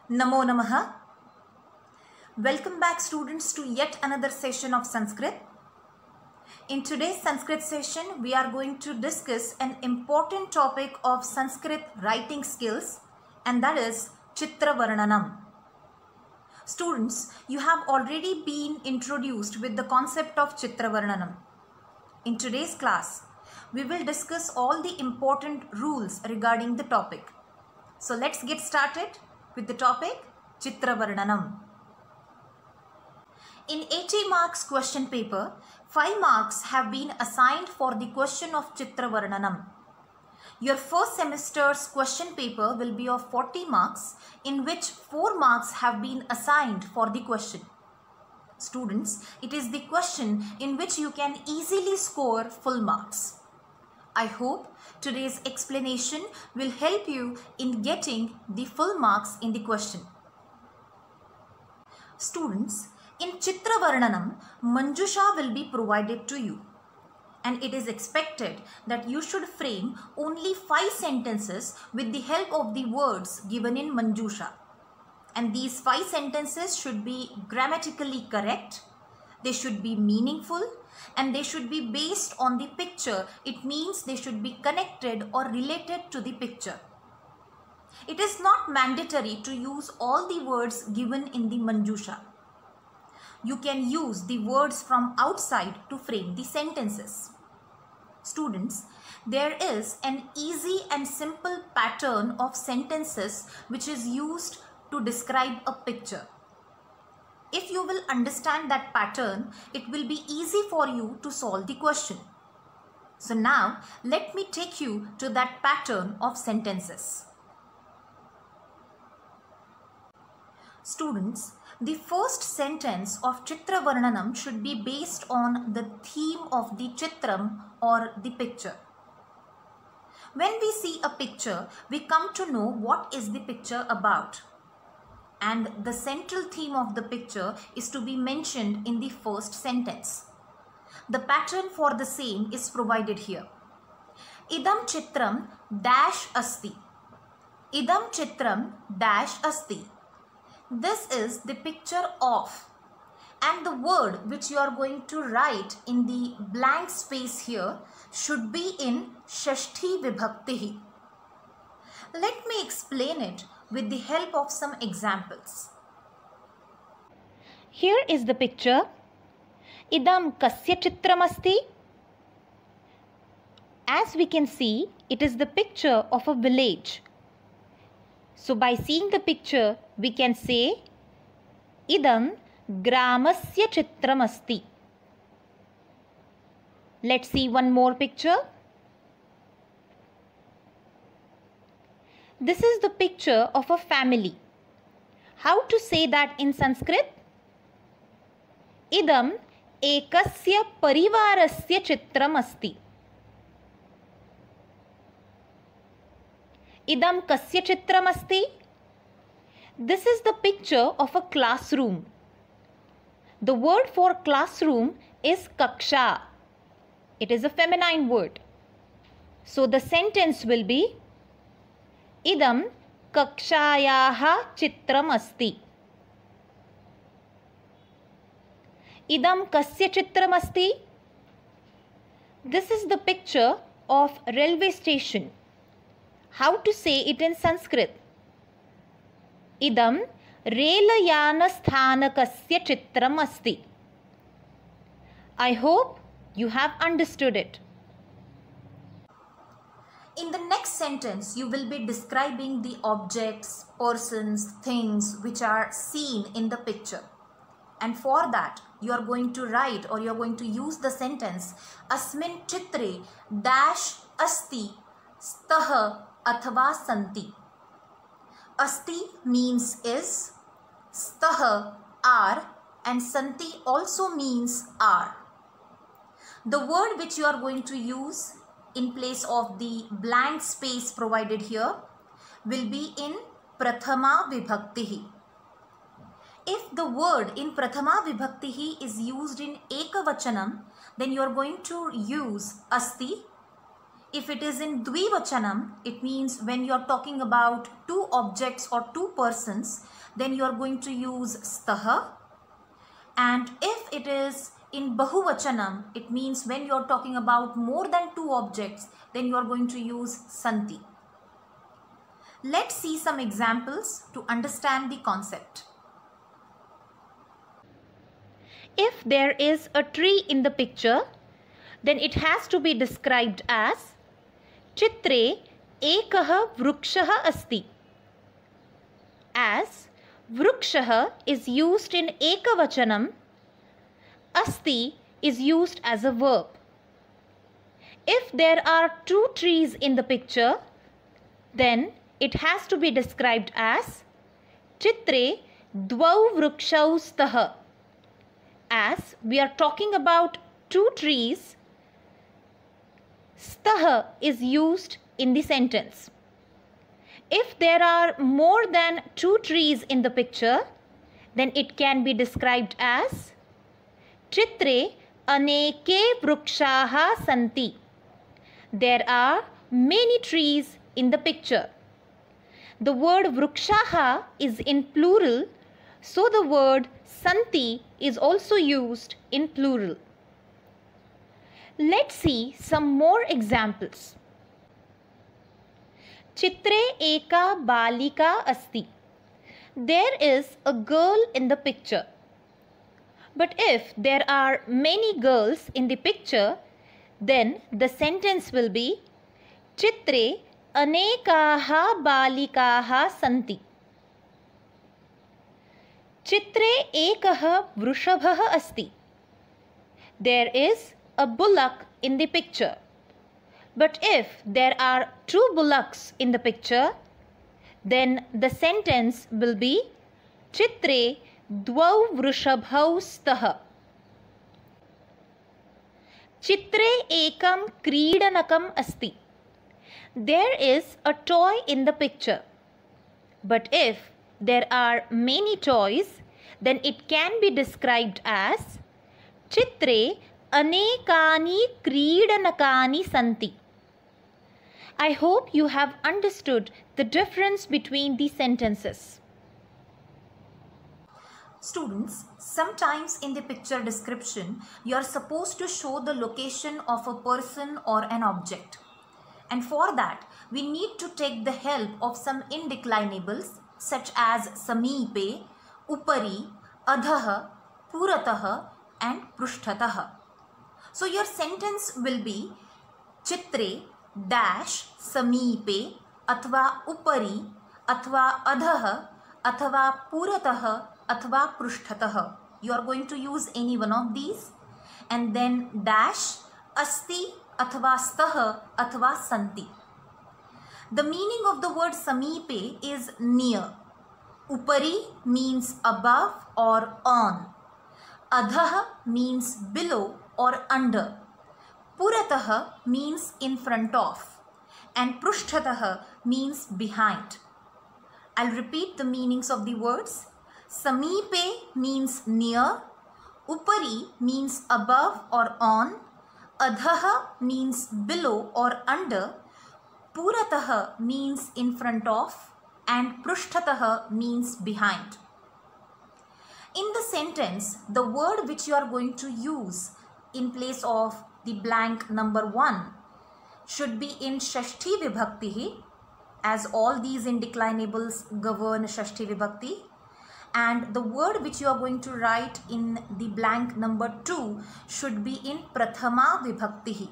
Namo Namaha. Welcome back students to yet another session of Sanskrit. In today's Sanskrit session, we are going to discuss an important topic of Sanskrit writing skills, and that is Chitra Varnanam. Students, you have already been introduced with the concept of Chitra Varnanam. In today's class, we will discuss all the important rules regarding the topic. So let's get started with the topic Chitra Varnanam. In 80 marks question paper, 5 marks have been assigned for the question of Chitra Varnanam. Your first semester's question paper will be of 40 marks, in which 4 marks have been assigned for the question. Students, it is the question in which you can easily score full marks. I hope today's explanation will help you in getting the full marks in the question. Students, in Chitra Varnanam, Manjusha will be provided to you, and it is expected that you should frame only 5 sentences with the help of the words given in Manjusha. And these 5 sentences should be grammatically correct, they should be meaningful, and they should be based on the picture. It means they should be connected or related to the picture. It is not mandatory to use all the words given in the Manjusha. You can use the words from outside to frame the sentences. Students, there is an easy and simple pattern of sentences which is used to describe a picture. If you will understand that pattern, it will be easy for you to solve the question. So now, let me take you to that pattern of sentences. Students, the first sentence of Chitra Varnanam should be based on the theme of the Chitram or the picture. When we see a picture, we come to know what is the picture about. And the central theme of the picture is to be mentioned in the first sentence. The pattern for the same is provided here. Idam Chitram dash asti. Idam Chitram dash asti. This is the picture of, and the word which you are going to write in the blank space here should be in Shashti Vibhakti. Let me explain it with the help of some examples. Here is the picture. Idam kasya chitram asti. As we can see, it is the picture of a village. So by seeing the picture, we can say Idam gramasya chitram asti. Let's see one more picture. This is the picture of a family. How to say that in Sanskrit? Idam ekasya parivarasya chitram asti. Idam kasya chitram asti. This is the picture of a classroom. The word for classroom is kaksha. It is a feminine word. So the sentence will be Idam kakshayaha chitram asti. Idam kasya chitram asti. This is the picture of railway station. How to say it in Sanskrit? Idam relayana sthanakasya chitram asti. I hope you have understood it. In the next sentence, you will be describing the objects, persons, things which are seen in the picture. And for that, you are going to write or you are going to use the sentence Asmin chitre dash asti stah athva santi. Asti means is, stah are, and santi also means are. The word which you are going to use in place of the blank space provided here will be in Prathama Vibhakti. If the word in Prathama Vibhakti is used in Ekavachanam, then you are going to use asti. If it is in dvivachanam, it means when you are talking about two objects or two persons, then you are going to use staha. And if it is in bahuvachanam, it means when you are talking about more than two objects, then you are going to use santi. Let's see some examples to understand the concept. If there is a tree in the picture, then it has to be described as Chitre Ekaha Vrukshaha Asti. As Vrukshaha is used in Ekavachanam, Asti is used as a verb. If there are two trees in the picture, then it has to be described as Chitre Dvau Vrukshau Staha. As we are talking about two trees, staha is used in the sentence. If there are more than two trees in the picture, then it can be described as Chitre Aneke Vrukshaha Santi. There are many trees in the picture. The word Vrukshaha is in plural, so the word Santi is also used in plural. Let's see some more examples. Chitre Eka Balika Asti. There is a girl in the picture. But if there are many girls in the picture, then the sentence will be Chitre Anekaha Balikaha Santi. Chitre Ekaha Vrushabhaha Asti. There is a bullock in the picture. But if there are two bullocks in the picture, then the sentence will be Chitre Dvau Vrushabhau Staha. Chitre Ekam Kridanakam Asti. There is a toy in the picture. But if there are many toys, then it can be described as Chitre Anekani Kridanakani Santi. I hope you have understood the difference between these sentences. Students, sometimes in the picture description, you are supposed to show the location of a person or an object. And for that, we need to take the help of some indeclinables such as Sameepe, Upari, Adhaha, Purataha and Prushtataha. So your sentence will be Chitre dash Sameepe athva Upari athva Adhaha athva Purataha athva Prushtataha. You are going to use any one of these, and then dash Asti athva Staha athva Santi. The meaning of the word Sameepe is near. Upari means above or on. Adhaha means below or under. Purataha means in front of. And Prushtataha means behind. I'll repeat the meanings of the words. Sameepe means near. Upari means above or on. Adhaha means below or under. Purataha means in front of, and Prushtataha means behind. In the sentence, the word which you are going to use in place of the blank number 1 should be in Shashti Vibhakti, as all these indeclinables govern Shashti Vibhakti. And the word which you are going to write in the blank number 2 should be in Prathama Vibhakti.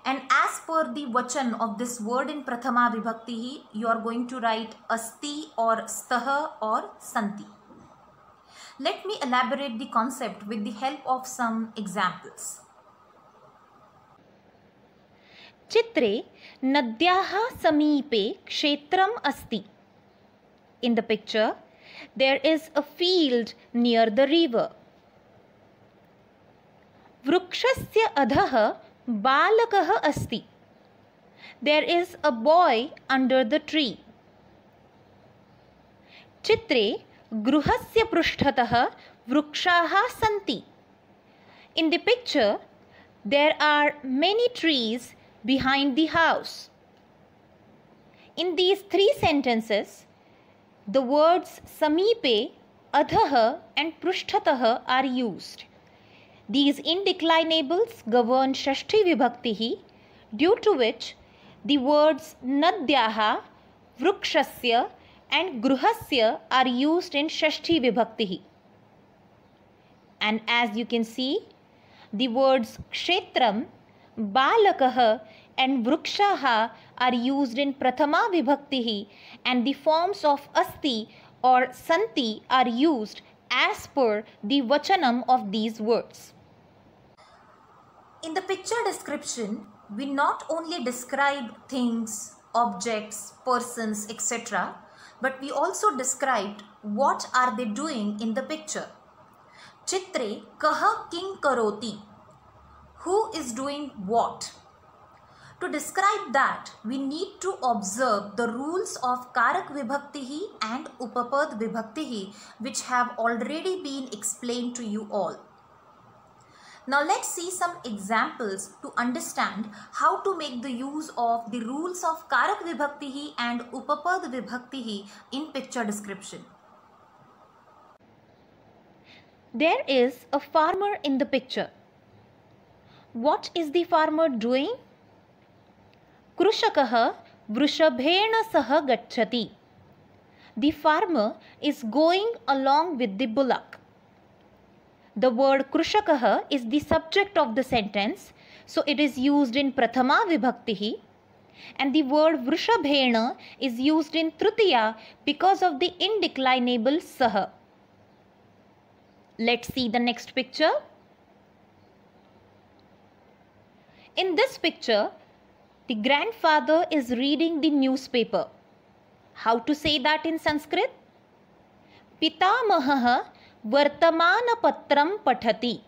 And as per the vachan of this word in Prathama Vibhakti, you are going to write Asti or Staha or Santi. Let me elaborate the concept with the help of some examples. Chitre Nadyaha Sameepe Kshetram Asti. In the picture, there is a field near the river. Vrukshasya Adhaha Balakaha Asti. There is a boy under the tree. Chitre Gruhasya Prushtataha Vrukshaha Santi. In the picture, there are many trees behind the house. In these three sentences, the words Samipe, Adhah and Prushthatah are used. These indeclinables govern Shashti Vibhakti, due to which the words Nadyaha, Vrukshasya and Gruhasya are used in Shashti Vibhakti. And as you can see, the words Kshetram, Balakah and Vrukshaha are used in Prathama Vibhakti, and the forms of Asti or Santi are used as per the Vachanam of these words. In the picture description, we not only describe things, objects, persons, etc., but we also described what are they doing in the picture. Chitre kaha king karoti. Who is doing what? To describe that, we need to observe the rules of Karak Vibhakti and Upapad Vibhakti, which have already been explained to you all. Now let's see some examples to understand how to make the use of the rules of Karak Vibhakti and Upapad Vibhakti in picture description. There is a farmer in the picture. What is the farmer doing? Krushakah Vrushabhena saha gacchati. The farmer is going along with the bullock. The word Krushakah is the subject of the sentence, so it is used in Prathama Vibhakti, and the word Vrushabhena is used in Tritiya because of the indeclinable saha. Let's see the next picture. In this picture, the grandfather is reading the newspaper. How to say that in Sanskrit? Pitamahah Vartamana Patram Pathati.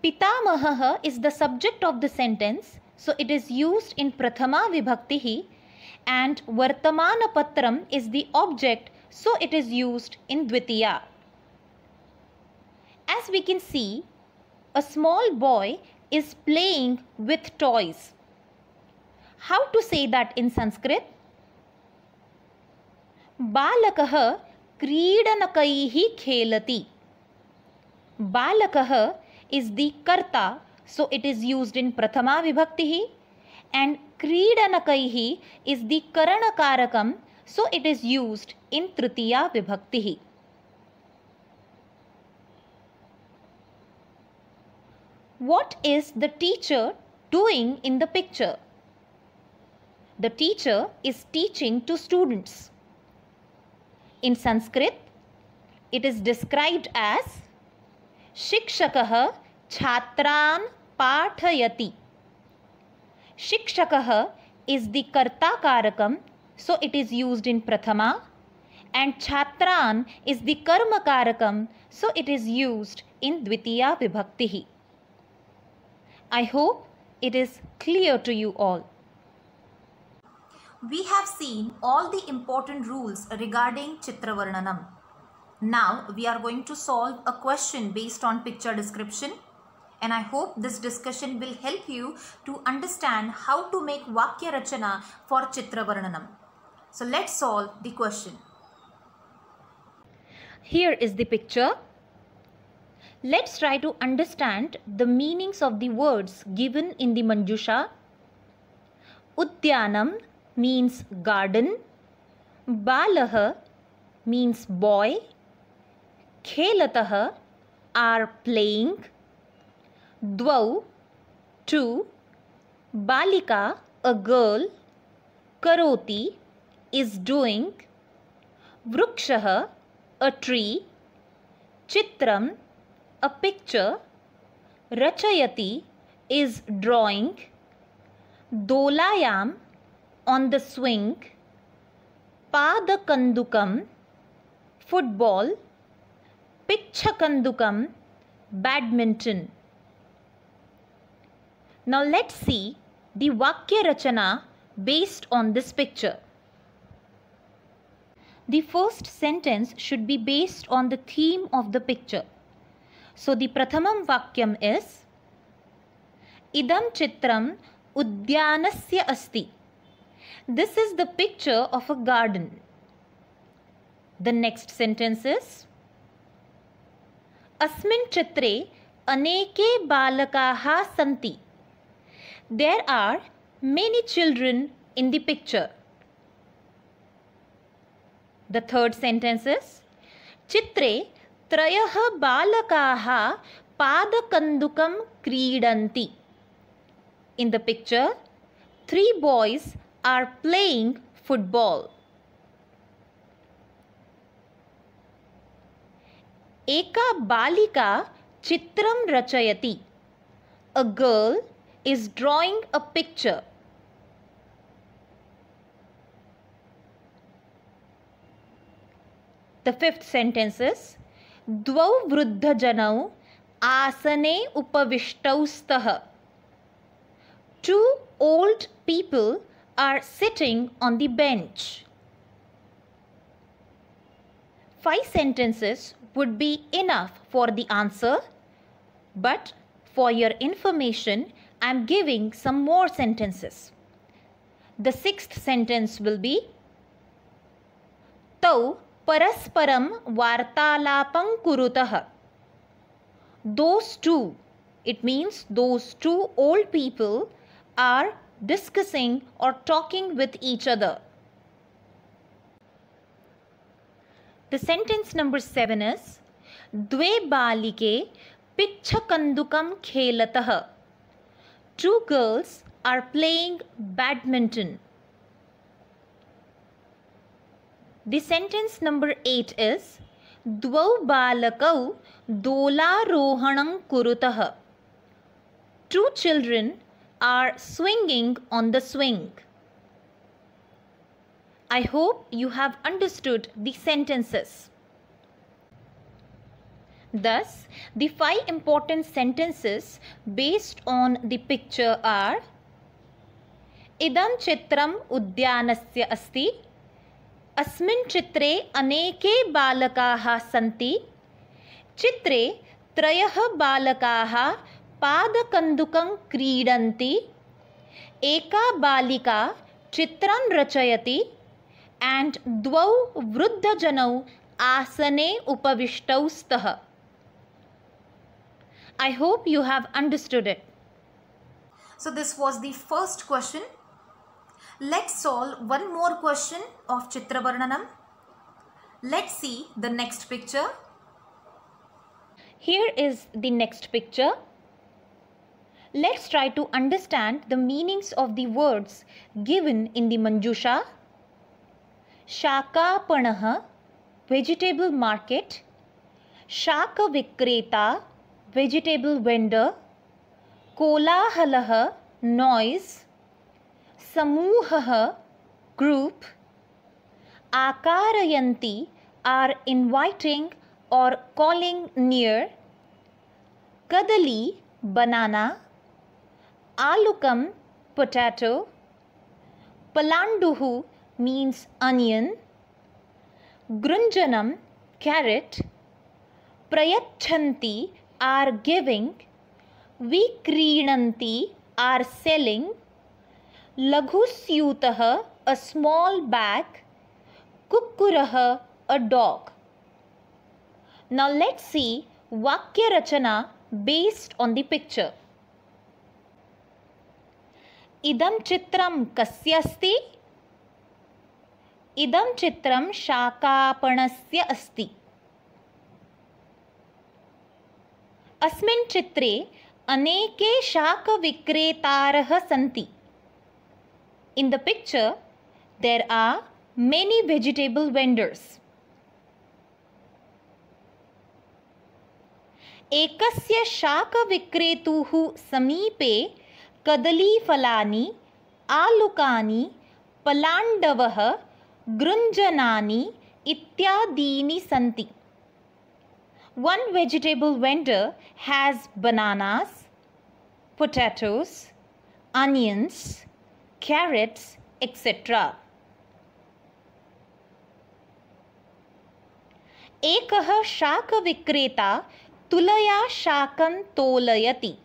Pitamahah is the subject of the sentence, so it is used in Prathama Vibhakti, and Vartamana Patram is the object, so it is used in Dvitiya. As we can see, a small boy is playing with toys. How to say that in Sanskrit? Balakah Kridanakaihi khelati. Balakah is the karta, so it is used in Prathama Vibhakti, and Kridanakaihi is the Karanakarakam, so it is used in Tritiya Vibhakti. What is the teacher doing in the picture? The teacher is teaching to students. In Sanskrit, it is described as Shikshakah Chhatran Pathayati. Shikshakah is the Karta Karakam, so it is used in Prathama, and Chhatran is the Karma Karakam, so it is used in Dvitiya Vibhakti. I hope it is clear to you all. We have seen all the important rules regarding Chitra Varnanam. Now we are going to solve a question based on picture description, and I hope this discussion will help you to understand how to make Vakya Rachana for Chitra Varnanam. So let's solve the question. Here is the picture. Let's try to understand the meanings of the words given in the Manjusha. Udyanam means garden. Balah means boy. Khelatah are playing. Dvau, two. Balika, a girl. Karoti is doing. Vrukshah, a tree. Chitram, a picture. Rachayati is drawing. Dolayam, on the swing. Padakandukam, football. Pichakandukam, badminton. Now let's see the Vakya Rachana based on this picture. The first sentence should be based on the theme of the picture. So the Prathamam Vakyam is Idam Chitram उद्यानस्य अस्ति. This is the picture of a garden. The next sentence is अस्मिन् चित्रे अनेके बालकाः सन्ति. There are many children in the picture. The third sentence is चित्रे त्रयः बालकाः पादकन्दुकं क्रीडन्ति. In the picture, 3 boys are playing football. एका बालिका चित्रं रचयति. A girl is drawing a picture. The fifth sentence is द्वौ वृद्धजनौ आसने उपविष्टौ स्तः. 2 old people are sitting on the bench. 5 sentences would be enough for the answer, but for your information, I am giving some more sentences. The 6th sentence will be तौ परस्परं वार्तालापं कुरुतः. Those two, it means those 2 old people are discussing or talking with each other. The sentence number 7 is द्वे बालिके पिच्छकन्दुकं खेलतः. 2 girls are playing badminton. The sentence number 8 is द्वौ बालकौ दोलारोहणं कुरुतः. 2 children are swinging on the swing. I hope you have understood the sentences. Thus, the 5 important sentences based on the picture are इदं चित्रम् उद्यानस्य अस्ति. अस्मिन् चित्रे अनेके बालकाः सन्ति. चित्रे 3 बालकाः पादकन्दुकं क्रीडन्ति. एका बालिका चित्रं रचयति. And द्वौ वृद्धजनौ आसने उपविष्टौ स्तः. I hope you have understood it. So this was the first question. Let's solve one more question of Chitra Varnanam. Let's see the next picture. Here is the next picture. Let's try to understand the meanings of the words given in the Manjusha. Shakapanah, vegetable market. Shaka Vikreta, vegetable vendor. Kolahalah, noise. Samuhah, group. Akarayanti are inviting or calling near. Kadali, banana. Alukam, potato. Palanduhu means onion. Grunjanam, carrot. Prayachanti are giving. Vikrinanti are selling. Laghusyutah, a small bag. Kukkurah, a dog. Now let's see Vakya Rachana based on the picture. Idam chitram kasya asti? Idam chitram shakapanasya asti. Asmin chitre aneke shaka vikretarah santi. In the picture, there are many vegetable vendors. Ekasya shaka vikretuhu samipe kadalifalani, alukani, palandavah, grunjanani, ityadini santi. One vegetable vendor has bananas, potatoes, onions, carrots, etc. Ekah shaka vikreta tulaya shakan tolayati.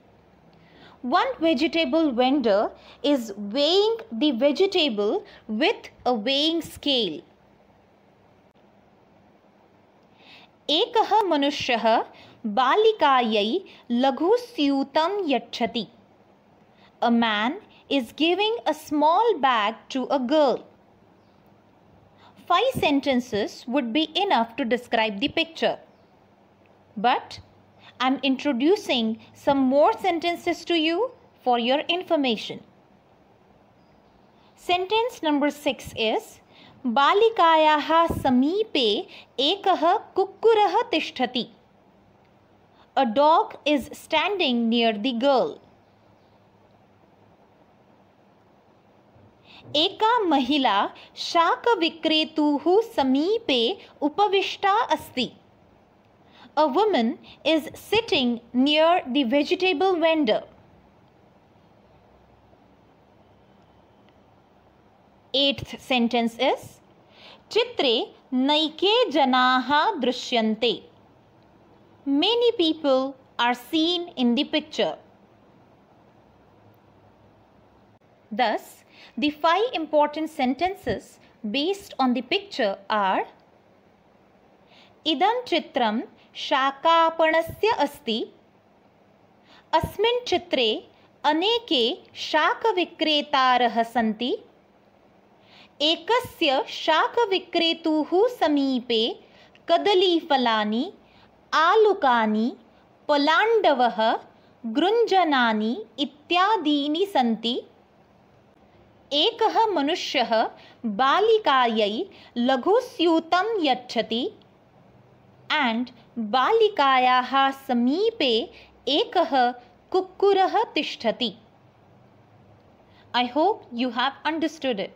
One vegetable vendor is weighing the vegetable with a weighing scale. एकः मनुष्यः बालिकायै लघुस्यूतं यच्छति. A man is giving a small bag to a girl. 5 sentences would be enough to describe the picture. But I'm introducing some more sentences to you for your information. Sentence number 6 is बालिकायाः समीपे एकः कुक्कुरः तिष्ठति. A dog is standing near the girl. एका महिला शाकविक्रेतुः समीपे उपविष्टा अस्ति. A woman is sitting near the vegetable vendor. 8th sentence is चित्रे नैके जनाः दृश्यन्ते. Many people are seen in the picture. Thus, the 5 important sentences based on the picture are इदं चित्रं शाकापणस्य अस्ति. अस्मिन् चित्रे अनेके शाकविक्रेतारः सन्ति. एकस्य शाकविक्रेतुः समीपे कदलीफलानि, आलुकानि, पलाण्डवः, गृञ्जनानि इत्यादीनि सन्ति. एकः मनुष्यः बालिकायै लघुस्यूतं यच्छति. And बालिकायाः समीपे एकः कुक्कुरः तिष्ठति. I hope you have understood it.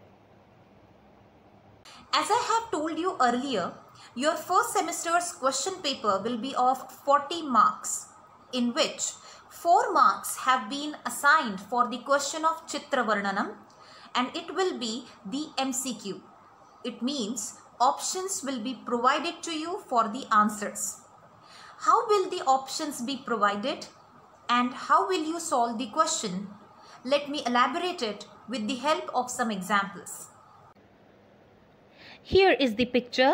As I have told you earlier, your first semester's question paper will be of 40 marks, in which 4 marks have been assigned for the question of Chitra Varnanam, and it will be the MCQ. It means options will be provided to you for the answers. How will the options be provided and how will you solve the question? Let me elaborate it with the help of some examples. Here is the picture,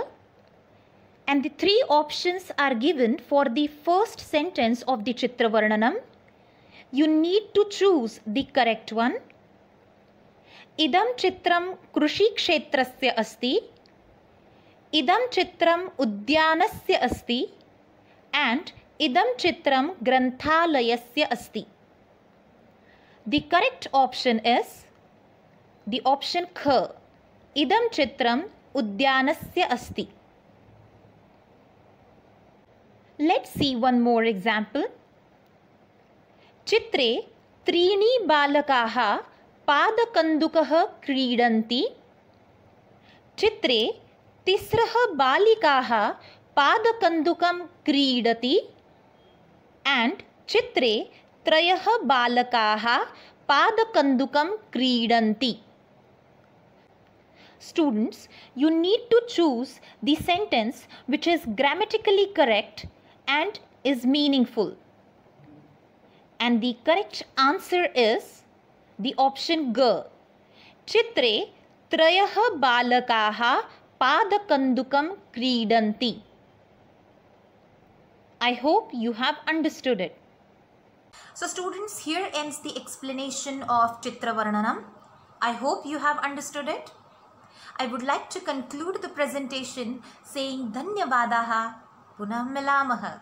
and the 3 options are given for the first sentence of the Chitra Varnanam. You need to choose the correct one. Idam chitram कृषि क्षेत्रस्य अस्ति. Idam chitram udyanasya asti. And idam chitram granthalayasya asti. The correct option is the option Kh. Idam chitram udyanasya asti. Let's see one more example. चित्रे त्रीणि बालकाः पादकन्दुकः क्रीडन्ति. चित्रे तिस्रः बालिकाः पादकन्दुकं क्रीडति. And चित्रे त्रयः बालकाः पादकन्दुकं क्रीडन्ति. Students, you need to choose the sentence which is grammatically correct and is meaningful. And the correct answer is the option G. Chitre trayah balakaha padakandukam kridanti. I hope you have understood it. So students, here ends the explanation of Chitra Varnanam. I hope you have understood it. I would like to conclude the presentation saying Dhanyavadaha Punah Milamaha.